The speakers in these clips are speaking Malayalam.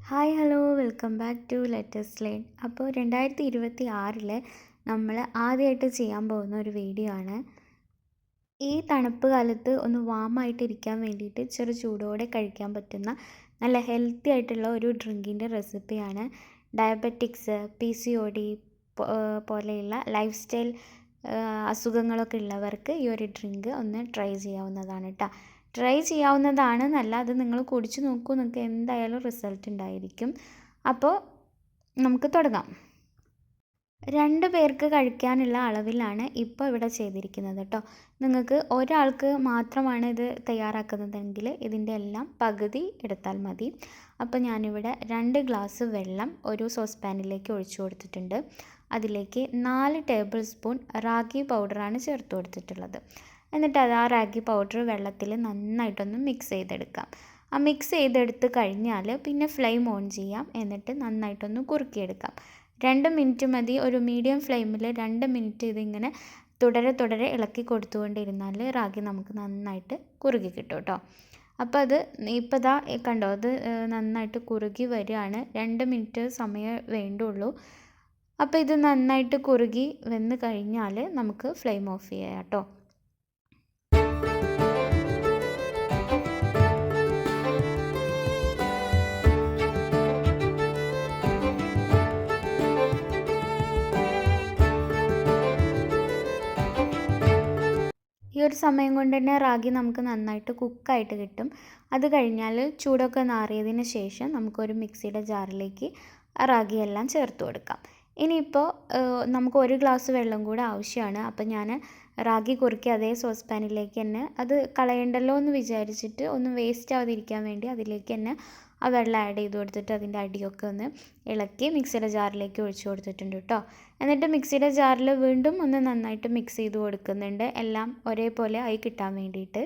Hi hello welcome back to latest learn. അപ്പോൾ 2026 നമ്മൾ ആദ്യമായിട്ട് ചെയ്യാൻ പോകുന്ന ഒരു വീഡിയോ ആണ്. ഈ തണുപ്പ് കാലത്ത് ഒന്ന് വാമായിട്ടിരിക്കാൻ വേണ്ടിയിട്ട് ചെറു ചൂടോടെ കഴിക്കാൻ പറ്റുന്ന നല്ല ഹെൽത്തി ആയിട്ടുള്ള ഒരു ഡ്രിങ്കിൻ്റെ റെസിപ്പിയാണ്. ഡയബറ്റിക്സ്, PCOD പോലെയുള്ള ലൈഫ് സ്റ്റൈൽ അസുഖങ്ങളൊക്കെ ഉള്ളവർക്ക് ഈ ഒരു ഡ്രിങ്ക് ഒന്ന് ട്രൈ ചെയ്യാവുന്നതാണ് കേട്ടോ. ട്രൈ ചെയ്യാവുന്നതാണ് എന്നല്ല, അത് നിങ്ങൾ കുടിച്ച് നോക്കൂ, നിങ്ങൾക്ക് എന്തായാലും റിസൾട്ട് ഉണ്ടായിരിക്കും. അപ്പോൾ നമുക്ക് തുടങ്ങാം. 2 പേർക്ക് കഴിക്കാനുള്ള അളവിലാണ് ഇപ്പോൾ ഇവിടെ ചെയ്തിരിക്കുന്നത് കേട്ടോ. നിങ്ങൾക്ക് ഒരാൾക്ക് മാത്രമാണ് ഇത് തയ്യാറാക്കുന്നതെങ്കിൽ ഇതിൻ്റെ എല്ലാം പകുതി എടുത്താൽ മതി. അപ്പോൾ ഞാനിവിടെ 2 ഗ്ലാസ് വെള്ളം ഒരു സോസ് പാനിലേക്ക് ഒഴിച്ചു കൊടുത്തിട്ടുണ്ട്. അതിലേക്ക് 4 ടേബിൾ സ്പൂൺ റാഗി പൗഡറാണ് ചേർത്ത് കൊടുത്തിട്ടുള്ളത്. എന്നിട്ട് അത് ആ റാഗി പൗഡർ വെള്ളത്തിൽ നന്നായിട്ടൊന്ന് മിക്സ് ചെയ്തെടുക്കാം. ആ മിക്സ് ചെയ്തെടുത്ത് കഴിഞ്ഞാൽ പിന്നെ ഫ്ലെയിം ഓൺ ചെയ്യാം. എന്നിട്ട് നന്നായിട്ടൊന്ന് കുറുക്കിയെടുക്കാം. 2 മിനിറ്റ് മതി. ഒരു മീഡിയം ഫ്ലെയിമിൽ 2 മിനിറ്റ് ഇതിങ്ങനെ തുടരെ ഇളക്കി കൊടുത്തുകൊണ്ടിരുന്നാൽ റാഗി നമുക്ക് നന്നായിട്ട് കുറുകി കിട്ടും കേട്ടോ. അപ്പോൾ അത് ഇപ്പോൾ ഇതാ കണ്ടോ, അത് നന്നായിട്ട് കുറുകി വരികയാണ്. 2 മിനിറ്റ് സമയം വേണ്ടുള്ളൂ. അപ്പോൾ ഇത് നന്നായിട്ട് കുറുകി വെന്ന് കഴിഞ്ഞാൽ നമുക്ക് ഫ്ലെയിം ഓഫ് ചെയ്യാം കേട്ടോ. ഈ ഒരു സമയം കൊണ്ട് തന്നെ റാഗി നമുക്ക് നന്നായിട്ട് കുക്കായിട്ട് കിട്ടും. അത് കഴിഞ്ഞാൽ ചൂടൊക്കെ നാറിയതിന് ശേഷം നമുക്കൊരു മിക്സിയുടെ ജാറിലേക്ക് റാഗി എല്ലാം ചേർത്ത് കൊടുക്കാം. ഇനിയിപ്പോൾ നമുക്ക് 1 ഗ്ലാസ് വെള്ളം കൂടെ ആവശ്യമാണ്. അപ്പോൾ ഞാൻ റാഗി കുറുക്കി അതേ സോസ് പാനിലേക്ക് തന്നെ, അത് കളയണ്ടല്ലോ എന്ന് വിചാരിച്ചിട്ട് ഒന്നും വേസ്റ്റ് ആവാതിരിക്കാൻ വേണ്ടി അതിലേക്ക് തന്നെ ആ വെള്ളം ആഡ് ചെയ്ത് കൊടുത്തിട്ട് അതിൻ്റെ അടിയൊക്കെ ഒന്ന് ഇളക്കി മിക്സിയുടെ ജാറിലേക്ക് ഒഴിച്ചു കൊടുത്തിട്ടുണ്ട് കേട്ടോ. എന്നിട്ട് മിക്സിയുടെ ജാറിൽ വീണ്ടും ഒന്ന് നന്നായിട്ട് മിക്സ് ചെയ്ത് കൊടുക്കുന്നുണ്ട്, എല്ലാം ഒരേപോലെ ആയി കിട്ടാൻ വേണ്ടിയിട്ട്.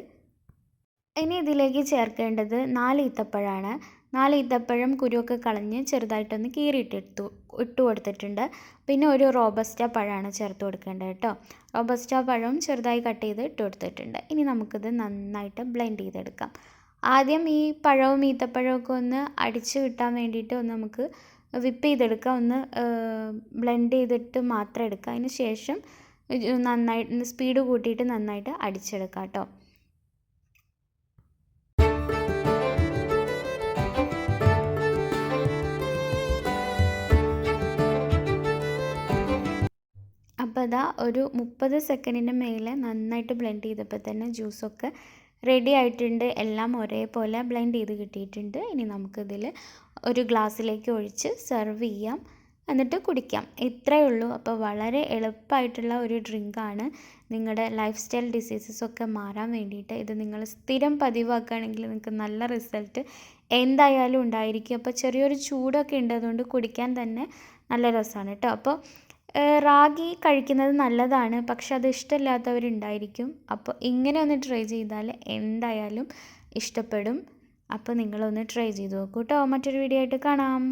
ഇനി ഇതിലേക്ക് ചേർക്കേണ്ടത് 4 ഈത്തപ്പഴമാണ്. 4 ഈത്തപ്പഴം കുരുവൊക്കെ കളഞ്ഞ് ചെറുതായിട്ടൊന്ന് കീറിയിട്ടിട്ട് ഇട്ട് കൊടുത്തിട്ടുണ്ട്. പിന്നെ ഒരു റോബസ്റ്റ പഴമാണ് ചേർത്ത് കൊടുക്കേണ്ടത് കേട്ടോ. റോബസ്റ്റ പഴവും ചെറുതായി കട്ട് ചെയ്ത് ഇട്ട് കൊടുത്തിട്ടുണ്ട്. ഇനി നമുക്കിത് നന്നായിട്ട് ബ്ലെൻഡ് ചെയ്തെടുക്കാം. ആദ്യം ഈ പഴവും ഈത്തപ്പഴമൊക്കെ ഒന്ന് അടിച്ച് കിട്ടാൻ വേണ്ടിയിട്ട് ഒന്ന് നമുക്ക് വിപ്പ് ചെയ്തെടുക്കാം. ഒന്ന് ബ്ലെൻഡ് ചെയ്തിട്ട് മാത്രം എടുക്കാം. അതിന് ശേഷം നന്നായിട്ട് സ്പീഡ് കൂട്ടിയിട്ട് നന്നായിട്ട് അടിച്ചെടുക്കാം കേട്ടോ. അപ്പോൾ അതാ ഒരു 30 സെക്കൻഡിന് മേലെ നന്നായിട്ട് ബ്ലെൻഡ് ചെയ്തപ്പോൾ തന്നെ ജ്യൂസൊക്കെ റെഡി ആയിട്ടുണ്ട്. എല്ലാം ഒരേപോലെ ബ്ലെൻഡ് ചെയ്ത് കിട്ടിയിട്ടുണ്ട്. ഇനി നമുക്കിതിൽ ഒരു ഗ്ലാസ്സിലേക്ക് ഒഴിച്ച് സെർവ് ചെയ്യാം, എന്നിട്ട് കുടിക്കാം. ഇത്രയേ ഉള്ളൂ. അപ്പോൾ വളരെ എളുപ്പമായിട്ടുള്ള ഒരു ഡ്രിങ്കാണ്. നിങ്ങളുടെ ലൈഫ് സ്റ്റൈൽ ഡിസീസസൊക്കെ മാറാൻ വേണ്ടിയിട്ട് ഇത് നിങ്ങൾ സ്ഥിരം പതിവാക്കുകയാണെങ്കിൽ നിങ്ങൾക്ക് നല്ല റിസൾട്ട് എന്തായാലും ഉണ്ടായിരിക്കും. അപ്പോൾ ചെറിയൊരു ചൂടൊക്കെ ഉണ്ട്, അതുകൊണ്ട് കുടിക്കാൻ തന്നെ നല്ല രസമാണ് കേട്ടോ. അപ്പോൾ റാഗി കഴിക്കുന്നത് നല്ലതാണ്, പക്ഷെ അത് ഇഷ്ടമില്ലാത്തവരുണ്ടായിരിക്കും. അപ്പോൾ ഇങ്ങനെ ഒന്ന് ട്രൈ ചെയ്താൽ എന്തായാലും ഇഷ്ടപ്പെടും. അപ്പോൾ നിങ്ങളൊന്ന് ട്രൈ ചെയ്ത് നോക്കൂ കേട്ടോ. മറ്റൊരു വീഡിയോ ആയിട്ട് കാണാം.